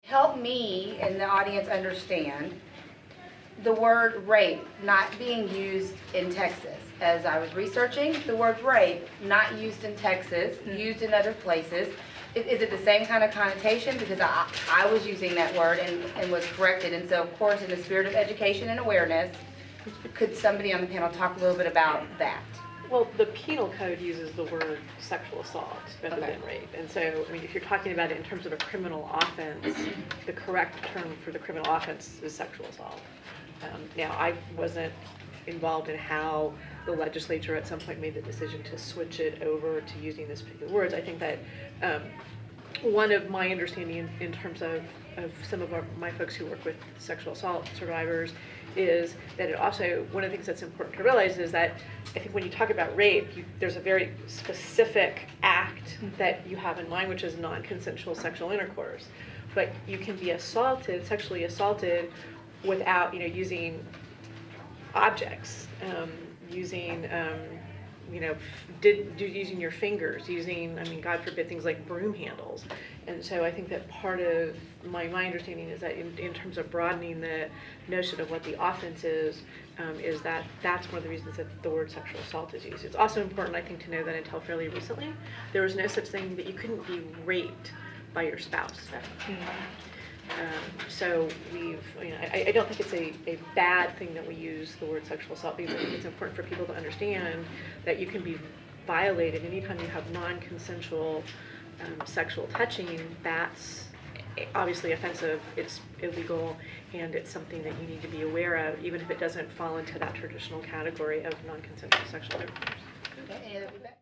help me and the audience understand the word rape not being used in Texas. As I was researching, the word rape not used in Texas, used in other places. Is it the same kind of connotation? Because I was using that word and was corrected. And so, of course, in the spirit of education and awareness, could somebody on the panel talk a little bit about that? Well, the penal code uses the word sexual assault rather Okay. than rape. And so, I mean, if you're talking about it in terms of a criminal offense, the correct term for the criminal offense is sexual assault. Now, I wasn't involved in how the legislature at some point made the decision to switch it over to using this particular words. I think that one of my understanding in terms of some of my folks who work with sexual assault survivors is that it also, one of the things that's important to realize is that I think when you talk about rape, there's a very specific act that you have in mind, which is non-consensual sexual intercourse. But you can be assaulted, sexually assaulted, without, using objects, using, using your fingers, using, God forbid, things like broom handles. And so I think that part of my understanding is that in terms of broadening the notion of what the offense is that that's one of the reasons that the word sexual assault is used. It's also important, I think, to know that until fairly recently, there was no such thing that you couldn't be raped by your spouse. So I don't think it's a bad thing that we use the word sexual assault, because I think it's important for people to understand that you can be violated anytime you have non-consensual sexual touching. That's obviously offensive, it's illegal, and it's something that you need to be aware of, even if it doesn't fall into that traditional category of non-consensual sexual intercourse. Okay, any other feedback?